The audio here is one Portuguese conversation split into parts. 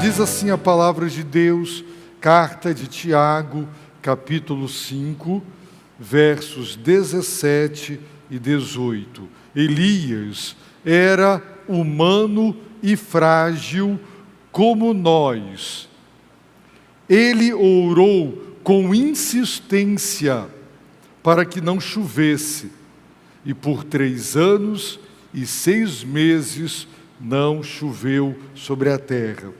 Diz assim a palavra de Deus, carta de Tiago, capítulo 5, versos 17 e 18. Elias era humano e frágil como nós. Ele orou com insistência para que não chovesse, e por 3 anos e 6 meses não choveu sobre a terra.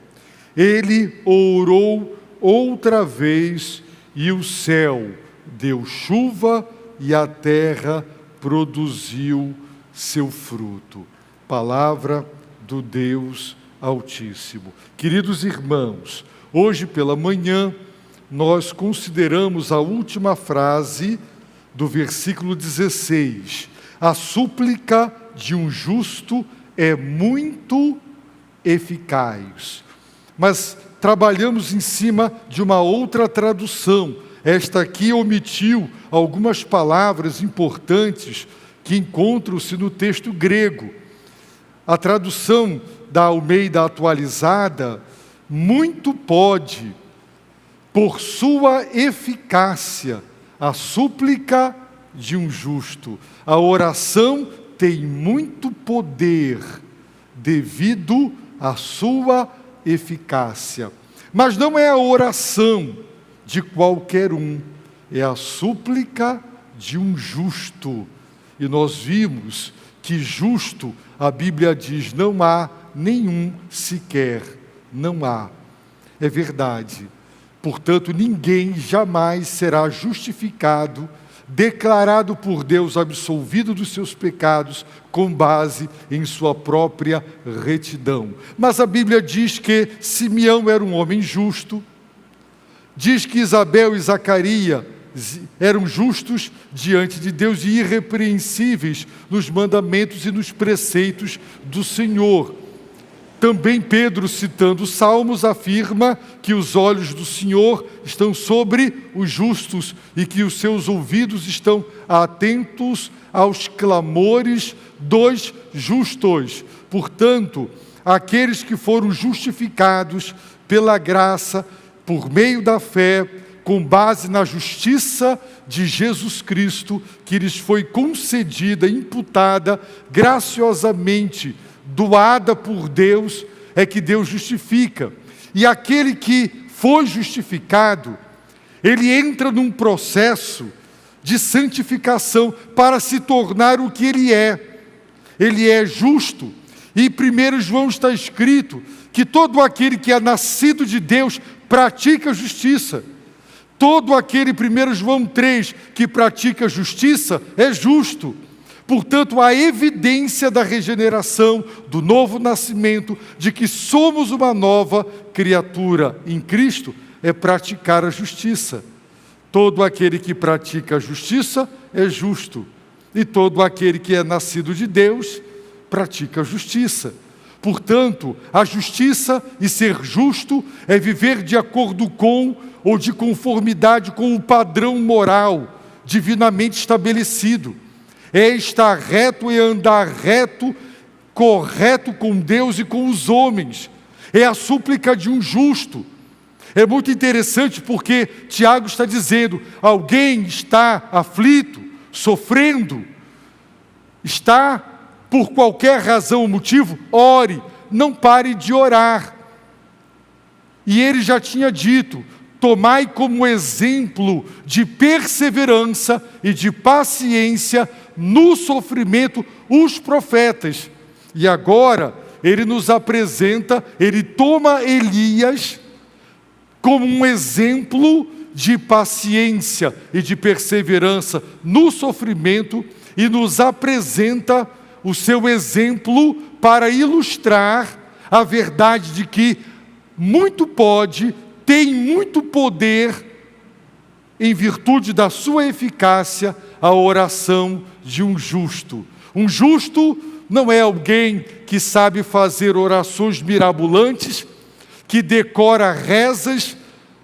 Ele orou outra vez, e o céu deu chuva, e a terra produziu seu fruto. Palavra do Deus Altíssimo. Queridos irmãos, hoje pela manhã, nós consideramos a última frase do versículo 16. A súplica de um justo é muito eficaz. Mas trabalhamos em cima de uma outra tradução. Esta aqui omitiu algumas palavras importantes que encontram-se no texto grego. A tradução da Almeida atualizada, muito pode, por sua eficácia, a súplica de um justo. A oração tem muito poder devido à sua eficácia. Mas não é a oração de qualquer um, é a súplica de um justo. E nós vimos que justo, a Bíblia diz, não há nenhum sequer, não há. É verdade. Portanto, ninguém jamais será justificado, declarado por Deus absolvido dos seus pecados, com base em sua própria retidão. Mas a Bíblia diz que Simeão era um homem justo, diz que Isabel e Zacarias eram justos diante de Deus e irrepreensíveis nos mandamentos e nos preceitos do Senhor. Também Pedro, citando os Salmos, afirma que os olhos do Senhor estão sobre os justos e que os seus ouvidos estão atentos aos clamores dos justos. Portanto, aqueles que foram justificados pela graça, por meio da fé, com base na justiça de Jesus Cristo, que lhes foi concedida, imputada, graciosamente, doada por Deus, é que Deus justifica. E aquele que foi justificado, ele entra num processo de santificação para se tornar o que ele é. Ele é justo. E em 1 João está escrito que todo aquele que é nascido de Deus pratica justiça. Todo aquele, 1 João 3, que pratica justiça é justo. Portanto, a evidência da regeneração, do novo nascimento, de que somos uma nova criatura em Cristo, é praticar a justiça. Todo aquele que pratica a justiça é justo. E todo aquele que é nascido de Deus, pratica a justiça. Portanto, a justiça e ser justo é viver de acordo com ou de conformidade com o padrão moral divinamente estabelecido. É estar reto e andar reto, correto com Deus e com os homens. É a súplica de um justo. É muito interessante porque Tiago está dizendo, alguém está aflito, sofrendo, está por qualquer razão ou motivo, ore, não pare de orar. E ele já tinha dito, tomai como exemplo de perseverança e de paciência no sofrimento os profetas. E agora ele nos apresenta, ele toma Elias como um exemplo de paciência e de perseverança no sofrimento e nos apresenta o seu exemplo para ilustrar a verdade de que muito pode, tem muito poder, em virtude da sua eficácia, a oração de um justo. Um justo não é alguém que sabe fazer orações mirabolantes, que decora rezas,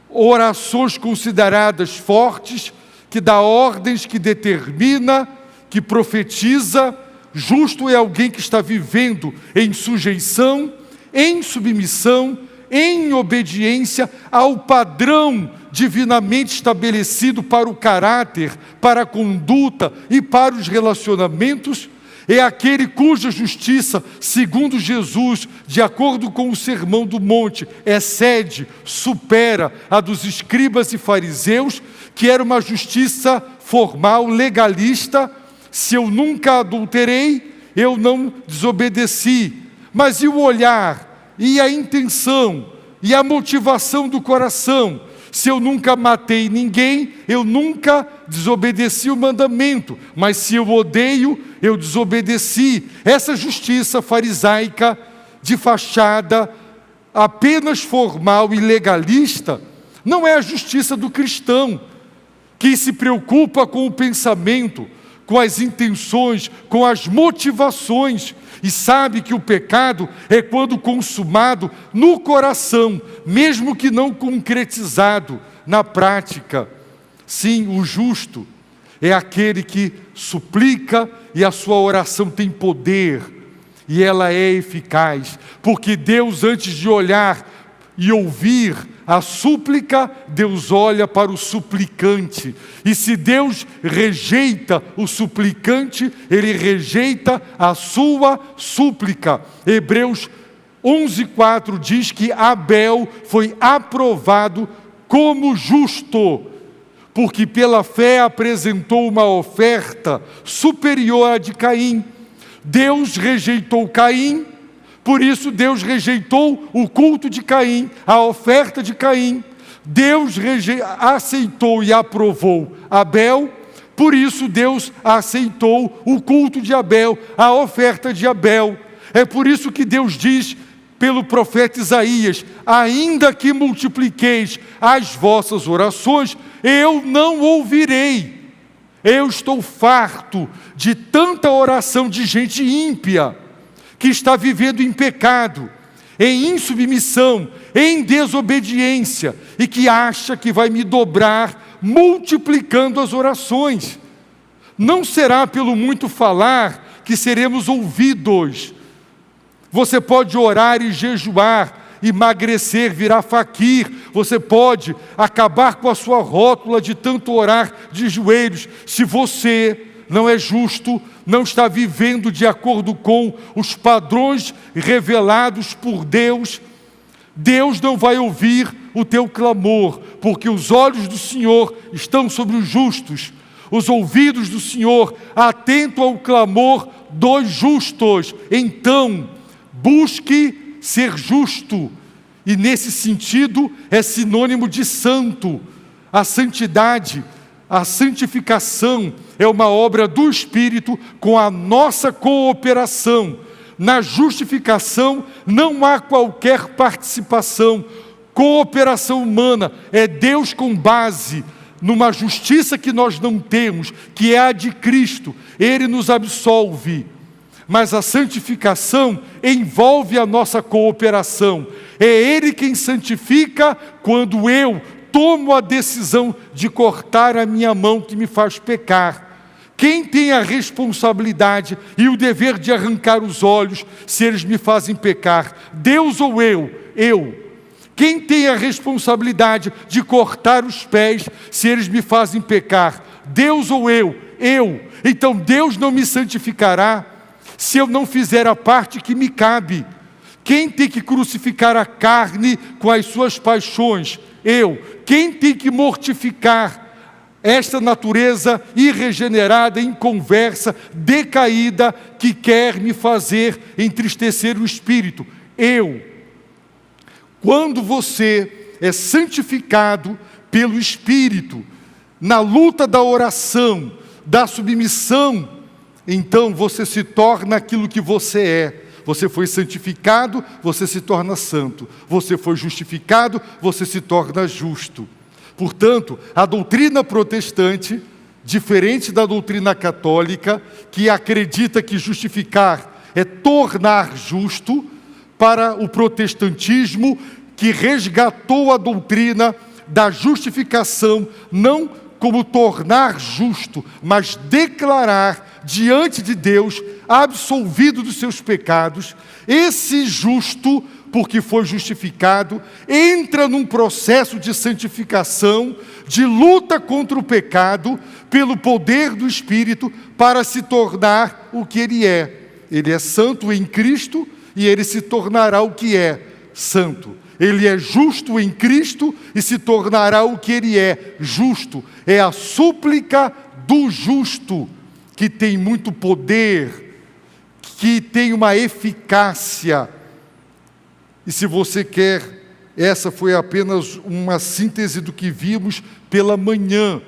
orações consideradas fortes, que dá ordens, que determina, que profetiza. Justo é alguém que está vivendo em sujeição, em submissão, em obediência ao padrão divinamente estabelecido para o caráter, para a conduta e para os relacionamentos, é aquele cuja justiça, segundo Jesus, de acordo com o Sermão do Monte, excede, supera a dos escribas e fariseus, que era uma justiça formal, legalista. Se eu nunca adulterei, eu não desobedeci. Mas e o olhar, e a intenção, e a motivação do coração? Se eu nunca matei ninguém, eu nunca desobedeci o mandamento. Mas se eu odeio, eu desobedeci. Essa justiça farisaica, de fachada, apenas formal e legalista, não é a justiça do cristão, que se preocupa com o pensamento, com as intenções, com as motivações, e sabe que o pecado é quando consumado no coração, mesmo que não concretizado na prática. Sim, o justo é aquele que suplica e a sua oração tem poder e ela é eficaz, porque Deus, antes de olhar e ouvir a súplica, Deus olha para o suplicante. E se Deus rejeita o suplicante, Ele rejeita a sua súplica. Hebreus 11:4 diz que Abel foi aprovado como justo, porque pela fé apresentou uma oferta superior à de Caim. Deus rejeitou Caim, por isso Deus rejeitou o culto de Caim, a oferta de Caim. Deus aceitou e aprovou Abel, por isso Deus aceitou o culto de Abel, a oferta de Abel. É por isso que Deus diz pelo profeta Isaías: ainda que multipliqueis as vossas orações, eu não ouvirei. Eu estou farto de tanta oração de gente ímpia, que está vivendo em pecado, em insubmissão, em desobediência, e que acha que vai me dobrar multiplicando as orações. Não será pelo muito falar que seremos ouvidos. Você pode orar e jejuar, emagrecer, virar faquir. Você pode acabar com a sua rótula de tanto orar de joelhos. Se você não é justo, não está vivendo de acordo com os padrões revelados por Deus, Deus não vai ouvir o teu clamor, porque os olhos do Senhor estão sobre os justos, os ouvidos do Senhor atentam ao clamor dos justos. Então, busque ser justo, e nesse sentido é sinônimo de santo. A santidade, a santificação é uma obra do Espírito com a nossa cooperação. Na justificação não há qualquer participação, cooperação humana. É Deus com base numa justiça que nós não temos, que é a de Cristo. Ele nos absolve. Mas a santificação envolve a nossa cooperação. É Ele quem santifica quando eu tomo a decisão de cortar a minha mão que me faz pecar. Quem tem a responsabilidade e o dever de arrancar os olhos se eles me fazem pecar? Deus ou eu? Eu. Quem tem a responsabilidade de cortar os pés se eles me fazem pecar? Deus ou eu? Eu. Então Deus não me santificará se eu não fizer a parte que me cabe. Quem tem que crucificar a carne com as suas paixões? Eu. Quem tem que mortificar esta natureza irregenerada, inconversa, decaída, que quer me fazer entristecer o espírito? Eu. Quando você é santificado pelo Espírito, na luta da oração, da submissão, então você se torna aquilo que você é. Você foi santificado, você se torna santo. Você foi justificado, você se torna justo. Portanto, a doutrina protestante, diferente da doutrina católica, que acredita que justificar é tornar justo, para o protestantismo, que resgatou a doutrina da justificação, não como tornar justo, mas declarar diante de Deus, absolvido dos seus pecados, esse justo porque foi justificado, entra num processo de santificação, de luta contra o pecado, pelo poder do Espírito, para se tornar o que ele é. Ele é santo em Cristo e ele se tornará o que é santo. Ele é justo em Cristo e se tornará o que ele é justo. É a súplica do justo, que tem muito poder, que tem uma eficácia. E se você quer, essa foi apenas uma síntese do que vimos pela manhã.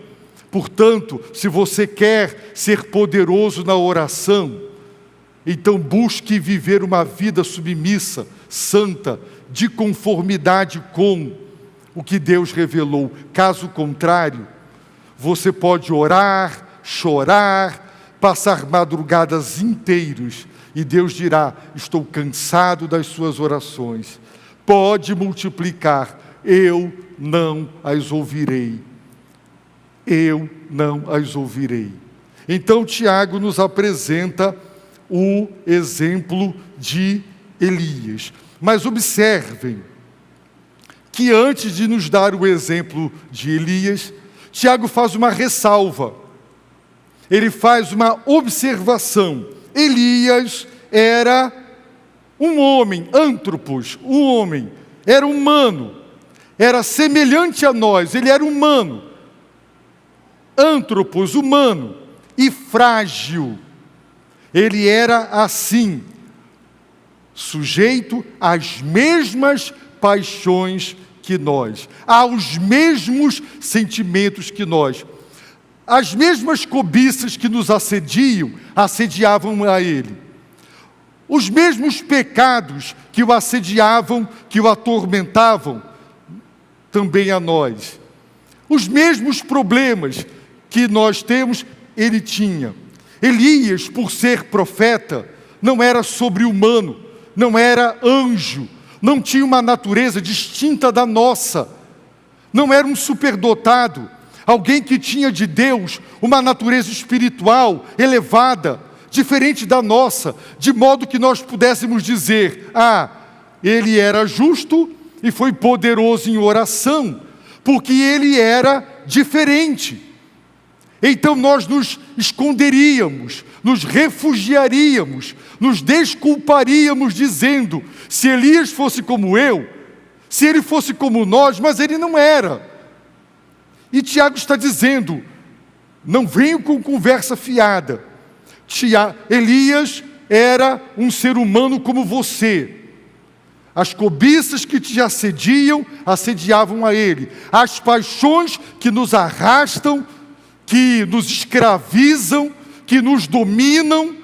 Portanto, se você quer ser poderoso na oração, então busque viver uma vida submissa, santa, de conformidade com o que Deus revelou. Caso contrário, você pode orar, chorar, passar madrugadas inteiras, e Deus dirá: estou cansado das suas orações. Pode multiplicar, eu não as ouvirei. Eu não as ouvirei. Então Tiago nos apresenta o exemplo de Elias. Mas observem que antes de nos dar o exemplo de Elias, Tiago faz uma ressalva. Ele faz uma observação. Elias era um homem, antropos, um homem, era humano, era semelhante a nós, ele era humano, antropos, humano, e frágil. Ele era assim, sujeito às mesmas paixões que nós, aos mesmos sentimentos que nós. As mesmas cobiças que nos assediavam a ele. Os mesmos pecados que o assediavam, que o atormentavam, também a nós. Os mesmos problemas que nós temos, ele tinha. Elias, por ser profeta, não era sobre-humano, não era anjo, não tinha uma natureza distinta da nossa, não era um superdotado, alguém que tinha de Deus uma natureza espiritual elevada, diferente da nossa, de modo que nós pudéssemos dizer: ele era justo e foi poderoso em oração, porque ele era diferente. Então nós nos esconderíamos, nos refugiaríamos, nos desculparíamos dizendo: se Elias fosse como eu, se ele fosse como nós, mas ele não era. E Tiago está dizendo: não venham com conversa fiada. Elias era um ser humano como você. As cobiças que te assediavam a ele. As paixões que nos arrastam, que nos escravizam, que nos dominam,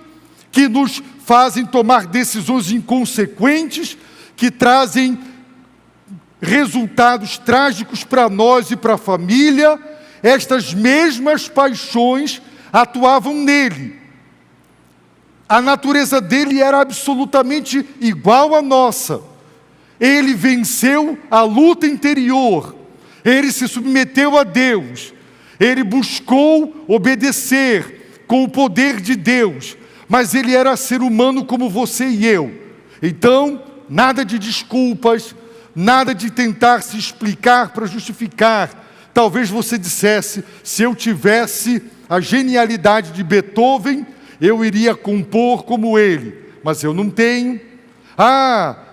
que nos fazem tomar decisões inconsequentes, que trazem resultados trágicos para nós e para a família. Estas mesmas paixões atuavam nele. A natureza dele era absolutamente igual à nossa. Ele venceu a luta interior. Ele se submeteu a Deus. Ele buscou obedecer com o poder de Deus. Mas ele era ser humano como você e eu. Então, nada de desculpas, nada de tentar se explicar para justificar. Talvez você dissesse: se eu tivesse a genialidade de Beethoven, eu iria compor como ele, mas eu não tenho.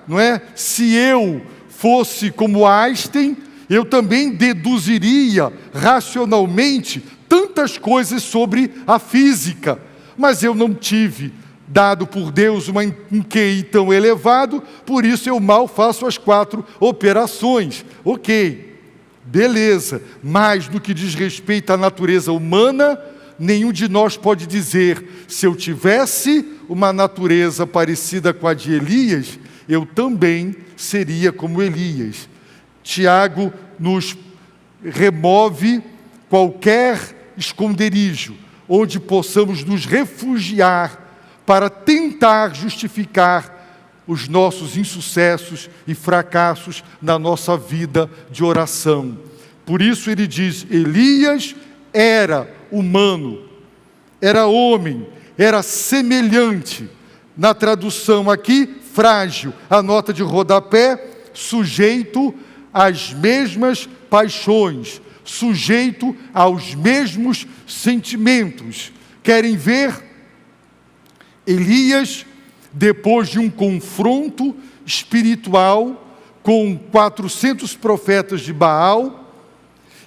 Não é? Se eu fosse como Einstein, eu também deduziria racionalmente tantas coisas sobre a física, mas eu não tive dado por Deus um QI tão elevado, por isso eu mal faço as 4 operações. Ok, beleza, mas no que diz respeito à natureza humana, nenhum de nós pode dizer: se eu tivesse uma natureza parecida com a de Elias, eu também seria como Elias. Tiago nos remove qualquer esconderijo onde possamos nos refugiar para tentar justificar os nossos insucessos e fracassos na nossa vida de oração. Por isso ele diz: Elias era humano, era homem, era semelhante. Na tradução aqui, frágil. A nota de rodapé: sujeito às mesmas paixões, sujeito aos mesmos sentimentos. Querem ver? Elias, depois de um confronto espiritual com 400 profetas de Baal,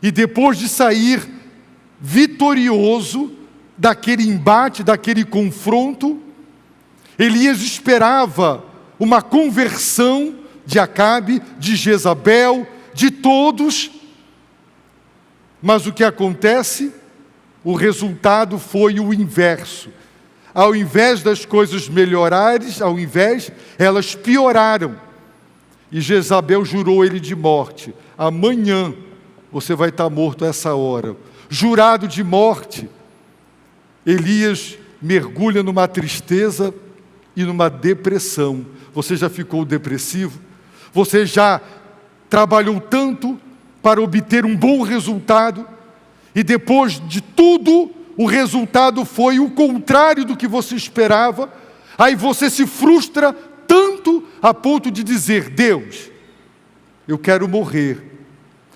e depois de sair vitorioso daquele embate, daquele confronto, Elias esperava uma conversão de Acabe, de Jezabel, de todos. Mas o que acontece? O resultado foi o inverso. Ao invés das coisas melhorarem, elas pioraram. E Jezabel jurou ele de morte. Amanhã você vai estar morto a essa hora. Jurado de morte. Elias mergulha numa tristeza e numa depressão. Você já ficou depressivo? Você já trabalhou tanto para obter um bom resultado, e depois de tudo, o resultado foi o contrário do que você esperava? Aí você se frustra tanto a ponto de dizer: Deus, eu quero morrer.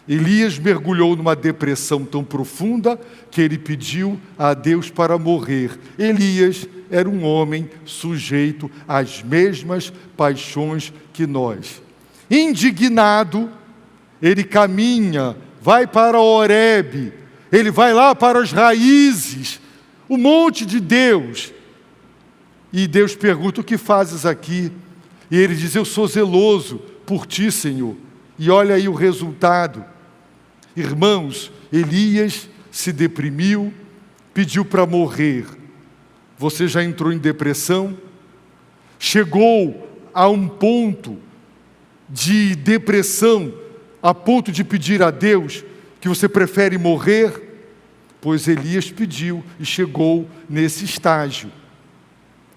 Elias mergulhou numa depressão tão profunda que ele pediu a Deus para morrer. Elias era um homem sujeito às mesmas paixões que nós. Indignado, ele caminha, vai para Horebe, ele vai lá para as raízes, o monte de Deus. E Deus pergunta: o que fazes aqui? E ele diz: eu sou zeloso por ti, Senhor. E olha aí o resultado. Irmãos, Elias se deprimiu, pediu para morrer. Você já entrou em depressão? Chegou a um ponto de depressão, a ponto de pedir a Deus que você prefere morrer? Pois Elias pediu e chegou nesse estágio.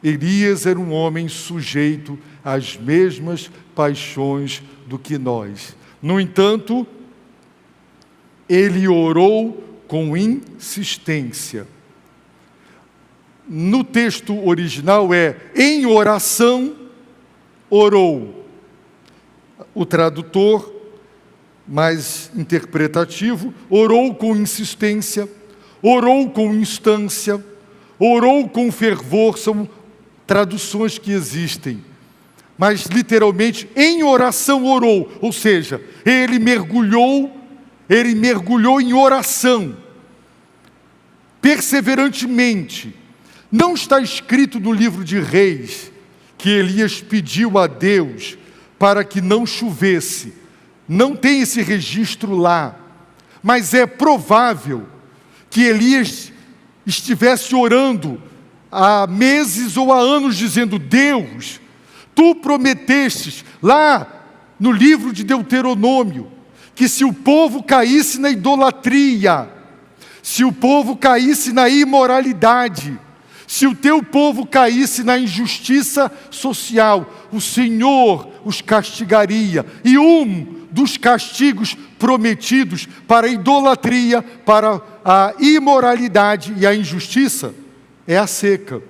Elias era um homem sujeito às mesmas paixões do que nós. No entanto, ele orou com insistência. No texto original em oração orou. O tradutor, mais interpretativo, orou com insistência, orou com instância, orou com fervor. São traduções que existem. Mas literalmente, em oração orou. Ou seja, ele mergulhou em oração, perseverantemente. Não está escrito no livro de Reis que Elias pediu a Deus para que não chovesse. Não tem esse registro lá. Mas é provável que Elias estivesse orando há meses ou há anos, dizendo: Deus, tu prometestes lá no livro de Deuteronômio que se o povo caísse na idolatria, se o povo caísse na imoralidade, se o teu povo caísse na injustiça social, o Senhor os castigaria. E um dos castigos prometidos para a idolatria, para a imoralidade e a injustiça é a seca.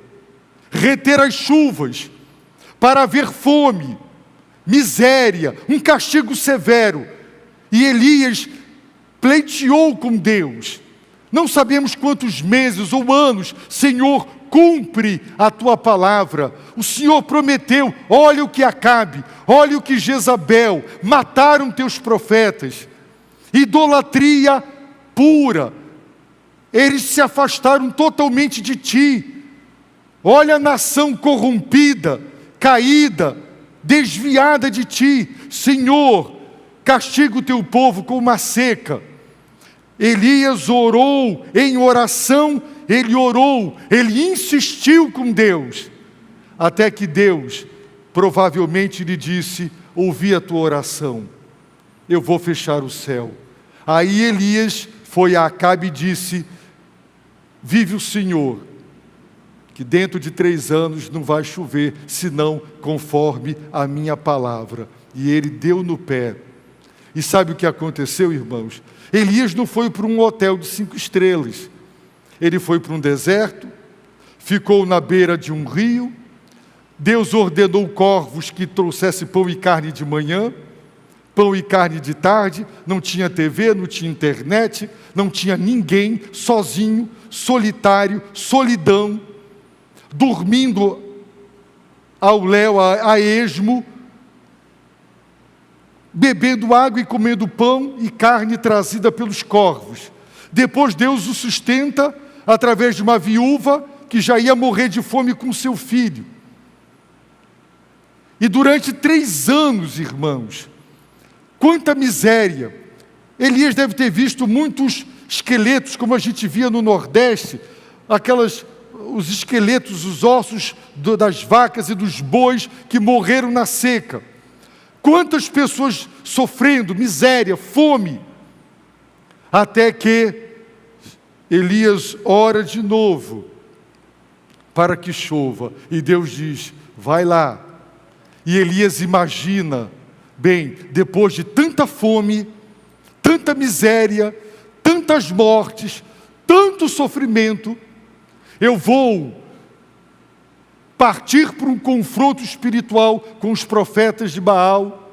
Reter as chuvas, para haver fome, miséria, um castigo severo. E Elias pleiteou com Deus. Não sabemos quantos meses ou anos. Senhor, cumpre a tua palavra. O Senhor prometeu. Olha o que Acabe, olha o que Jezabel, mataram teus profetas. Idolatria pura. Eles se afastaram totalmente de ti. Olha a nação corrompida, caída, desviada de ti. Senhor, castiga o teu povo com uma seca. Elias orou em oração, ele insistiu com Deus, até que Deus provavelmente lhe disse: ouvi a tua oração, eu vou fechar o céu. Aí Elias foi a Acabe e disse: vive o Senhor, que dentro de 3 anos não vai chover, senão conforme a minha palavra. E ele deu no pé. E sabe o que aconteceu, irmãos? Elias não foi para um hotel de 5 estrelas. Ele foi para um deserto, ficou na beira de um rio, Deus ordenou corvos que trouxessem pão e carne de manhã, pão e carne de tarde. Não tinha TV, não tinha internet, não tinha ninguém, sozinho, solitário, solidão, dormindo ao léu, a esmo, bebendo água e comendo pão e carne trazida pelos corvos. Depois Deus o sustenta através de uma viúva que já ia morrer de fome com seu filho. E durante 3 anos, irmãos, quanta miséria! Elias deve ter visto muitos esqueletos, como a gente via no Nordeste, os esqueletos, os ossos das vacas e dos bois que morreram na seca. Quantas pessoas sofrendo miséria, fome, até que Elias ora de novo para que chova, e Deus diz: vai lá. E Elias imagina, bem, depois de tanta fome, tanta miséria, tantas mortes, tanto sofrimento, eu vou partir para um confronto espiritual com os profetas de Baal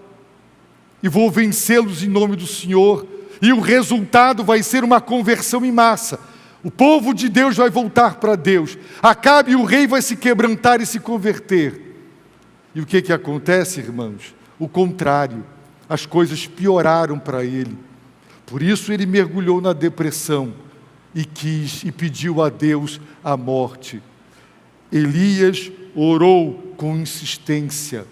e vou vencê-los em nome do Senhor, e o resultado vai ser uma conversão em massa. O povo de Deus vai voltar para Deus. Acabe, o rei vai se quebrantar e se converter. E o que acontece, irmãos? O contrário, as coisas pioraram para ele. Por isso ele mergulhou na depressão e pediu a Deus a morte. Elias orou com insistência.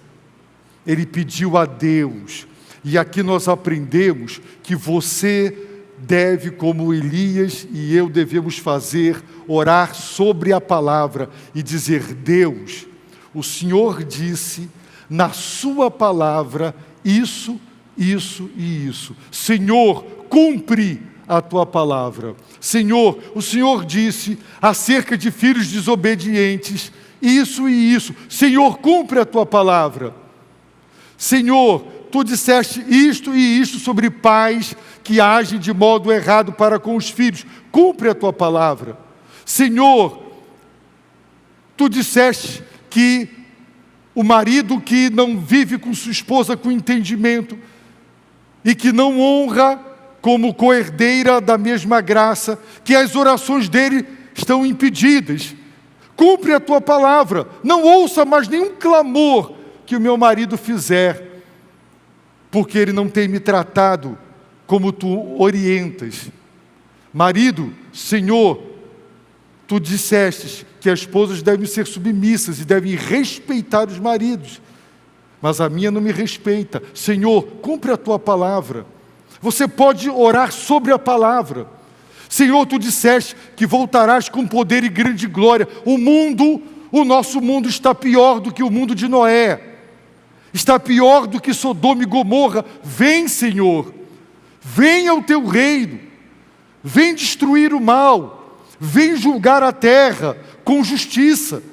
Ele pediu a Deus. E aqui nós aprendemos que você deve, como Elias e eu devemos fazer, orar sobre a palavra e dizer: Deus, o Senhor disse na sua palavra isso, isso e isso. Senhor, cumpre a tua palavra. Senhor, o Senhor disse acerca de filhos desobedientes isso e isso. Senhor, cumpre a tua palavra. Senhor, tu disseste isto e isto sobre pais que agem de modo errado para com os filhos. Cumpre a tua palavra. Senhor, tu disseste que o marido que não vive com sua esposa com entendimento e que não honra como coerdeira da mesma graça, que as orações dele estão impedidas. Cumpre a tua palavra. Não ouça mais nenhum clamor que o meu marido fizer, porque ele não tem me tratado como tu orientas. Marido, Senhor, tu disseste que as esposas devem ser submissas e devem respeitar os maridos, mas a minha não me respeita. Senhor, cumpre a tua palavra. Você pode orar sobre a palavra. Senhor, tu disseste que voltarás com poder e grande glória. O nosso mundo está pior do que o mundo de Noé. Está pior do que Sodoma e Gomorra. Vem, Senhor. Venha o teu reino. Vem destruir o mal. Vem julgar a terra com justiça.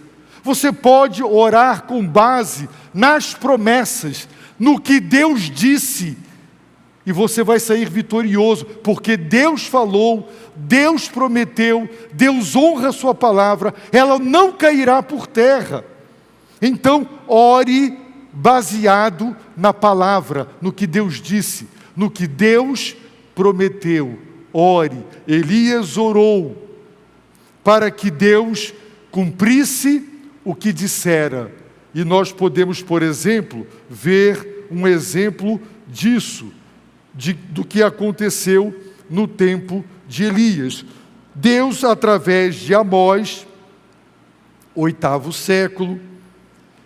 Você pode orar com base nas promessas, no que Deus disse, e você vai sair vitorioso, porque Deus falou, Deus prometeu, Deus honra a sua palavra, ela não cairá por terra. Então, ore baseado na palavra, no que Deus disse, no que Deus prometeu. Ore. Elias orou para que Deus cumprisse o que dissera. E nós podemos, por exemplo, ver um exemplo disso, do que aconteceu no tempo de Elias. Deus, através de Amós, 8º século,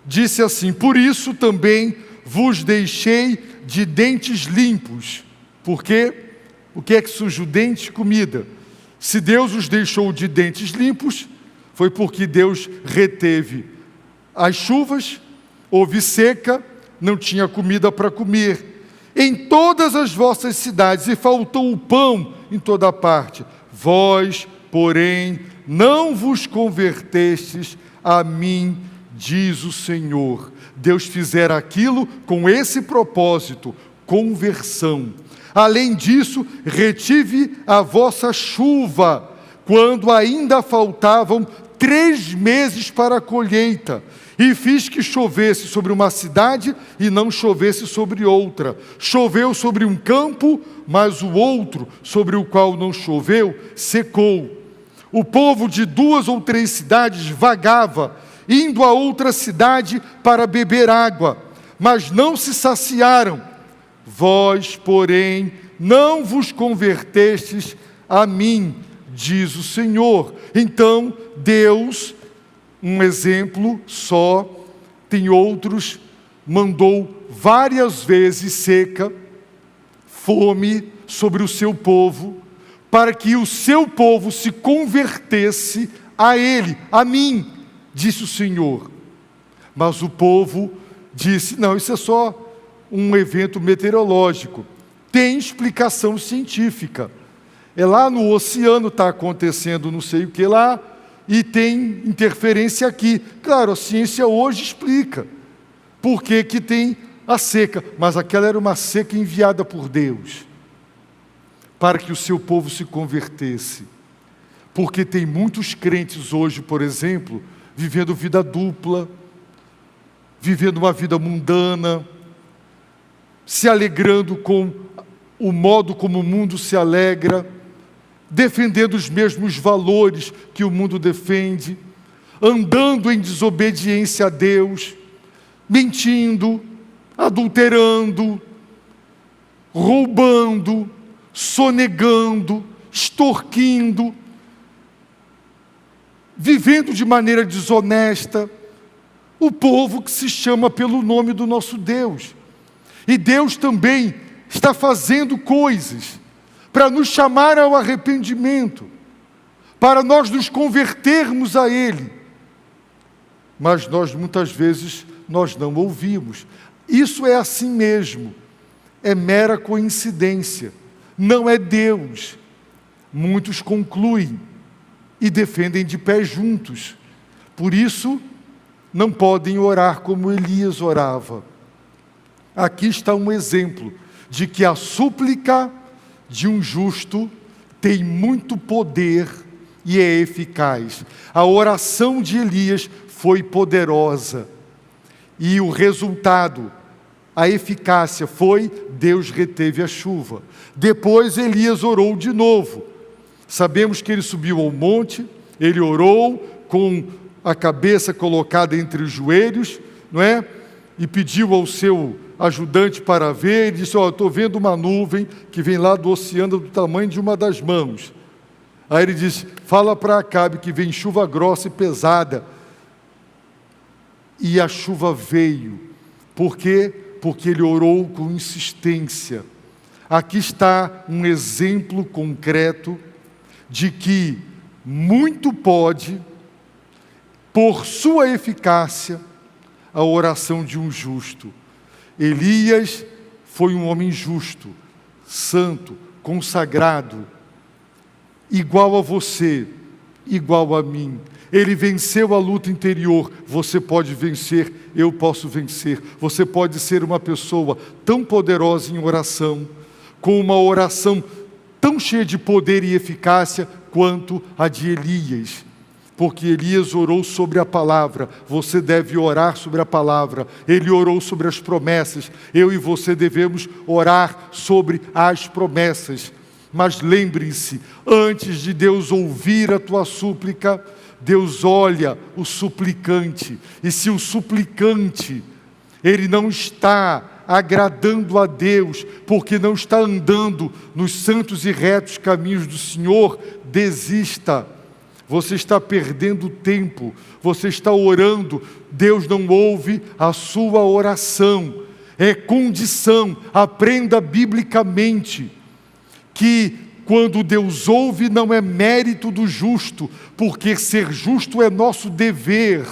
disse assim: por isso também vos deixei de dentes limpos. Por quê? O que é que surge o dente? Comida. Se Deus os deixou de dentes limpos, foi porque Deus reteve as chuvas, houve seca, não tinha comida para comer em todas as vossas cidades, e faltou o pão em toda parte. Vós, porém, não vos convertestes a mim, diz o Senhor. Deus fizera aquilo com esse propósito, conversão. Além disso, retive a vossa chuva, quando ainda faltavam 3 meses para a colheita, e fiz que chovesse sobre uma cidade e não chovesse sobre outra. Choveu sobre um campo, mas o outro, sobre o qual não choveu, secou. O povo de 2 ou 3 cidades vagava, indo a outra cidade para beber água, mas não se saciaram. Vós, porém, não vos convertestes a mim, diz o Senhor. Então, Deus, um exemplo só, tem outros, mandou várias vezes seca, fome sobre o seu povo, para que o seu povo se convertesse a Ele, a mim, disse o Senhor. Mas o povo disse: não, isso é só um evento meteorológico, tem explicação científica. É lá no oceano, está acontecendo não sei o que lá, e tem interferência aqui. Claro, a ciência hoje explica por que tem a seca, mas aquela era uma seca enviada por Deus, para que o seu povo se convertesse. Porque tem muitos crentes hoje, por exemplo, vivendo vida dupla, vivendo uma vida mundana, se alegrando com o modo como o mundo se alegra, defendendo os mesmos valores que o mundo defende, andando em desobediência a Deus, mentindo, adulterando, roubando, sonegando, extorquindo, vivendo de maneira desonesta. O povo que se chama pelo nome do nosso Deus. E Deus também está fazendo coisas para nos chamar ao arrependimento, para nós nos convertermos a Ele. Mas nós muitas vezes nós não ouvimos. Isso é assim mesmo, é mera coincidência, não é Deus. Muitos concluem e defendem de pé juntos. Por isso, não podem orar como Elias orava. Aqui está um exemplo de que a súplica de um justo tem muito poder e é eficaz. A oração de Elias foi poderosa. E o resultado, a eficácia foi: Deus reteve a chuva. Depois Elias orou de novo. Sabemos que ele subiu ao monte, ele orou com a cabeça colocada entre os joelhos, não é? E pediu ao seu ajudante para ver, e disse: estou vendo uma nuvem que vem lá do oceano do tamanho de uma das mãos. Aí ele disse: fala para Acabe que vem chuva grossa e pesada. E a chuva veio. Por quê? Porque ele orou com insistência. Aqui está um exemplo concreto de que muito pode, por sua eficácia, a oração de um justo. Elias foi um homem justo, santo, consagrado, igual a você, igual a mim. Ele venceu a luta interior. Você pode vencer, eu posso vencer. Você pode ser uma pessoa tão poderosa em oração, com uma oração tão cheia de poder e eficácia quanto a de Elias. Porque Elias orou sobre a palavra, você deve orar sobre a palavra. Ele orou sobre as promessas, eu e você devemos orar sobre as promessas. Mas lembrem-se, antes de Deus ouvir a tua súplica, Deus olha o suplicante. E se o suplicante, ele não está agradando a Deus, porque não está andando nos santos e retos caminhos do Senhor, desista. Você está perdendo tempo, você está orando, Deus não ouve a sua oração. É condição, aprenda biblicamente, que quando Deus ouve não é mérito do justo, porque ser justo é nosso dever,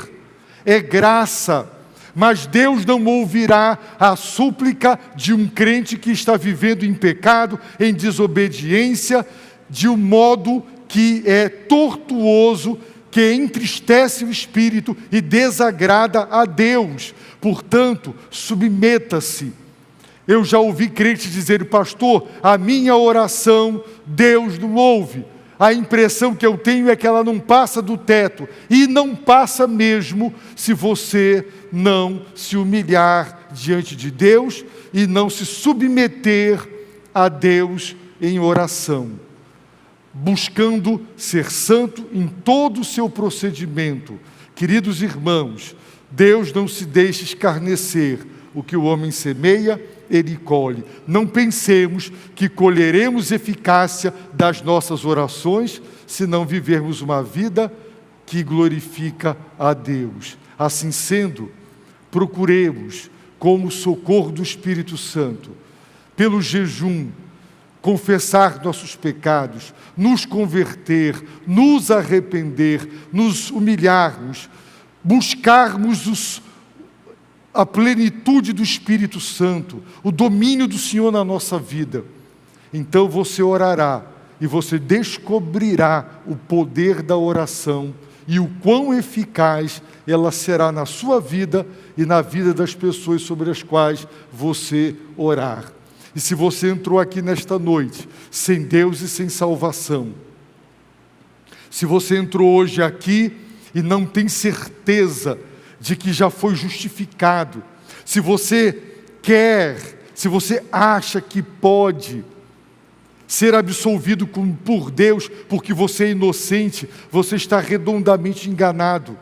é graça. Mas Deus não ouvirá a súplica de um crente que está vivendo em pecado, em desobediência, de um modo que é tortuoso, que entristece o espírito e desagrada a Deus. Portanto, submeta-se. Eu já ouvi crentes dizer: pastor, a minha oração Deus não ouve. a impressão que eu tenho é que ela não passa do teto. E não passa mesmo se você não se humilhar diante de Deus e não se submeter a Deus em oração, buscando ser santo em todo o seu procedimento. Queridos irmãos, Deus não se deixa escarnecer. O que o homem semeia, ele colhe. Não pensemos que colheremos eficácia das nossas orações se não vivermos uma vida que glorifica a Deus. Assim sendo, procuremos, como socorro do Espírito Santo, pelo jejum, confessar nossos pecados, nos converter, nos arrepender, nos humilharmos, buscarmos a plenitude do Espírito Santo, o domínio do Senhor na nossa vida. Então você orará e você descobrirá o poder da oração e o quão eficaz ela será na sua vida e na vida das pessoas sobre as quais você orar. E se você entrou aqui nesta noite sem Deus e sem salvação, se você entrou hoje aqui e não tem certeza de que já foi justificado, se você acha que pode ser absolvido por Deus porque você é inocente, você está redondamente enganado.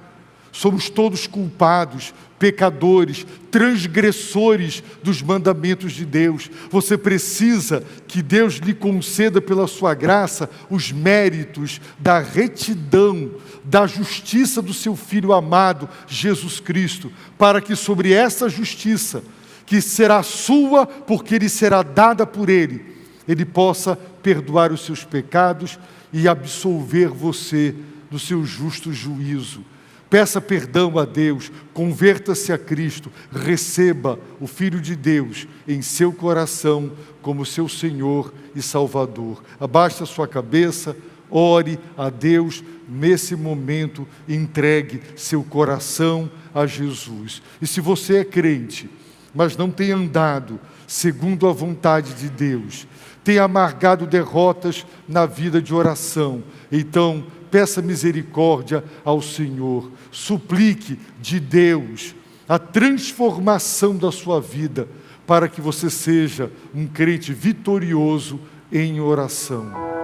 Somos todos culpados, pecadores, transgressores dos mandamentos de Deus. Você precisa que Deus lhe conceda pela sua graça os méritos da retidão, da justiça do seu Filho amado, Jesus Cristo, para que sobre essa justiça, que será sua porque Ele será dada por Ele, Ele possa perdoar os seus pecados e absolver você do seu justo juízo. Peça perdão a Deus, converta-se a Cristo, receba o Filho de Deus em seu coração como seu Senhor e Salvador. Abaixe a sua cabeça, ore a Deus nesse momento, entregue seu coração a Jesus. E se você é crente, mas não tem andado segundo a vontade de Deus, tem amargado derrotas na vida de oração, então peça misericórdia ao Senhor, suplique de Deus a transformação da sua vida, para que você seja um crente vitorioso em oração.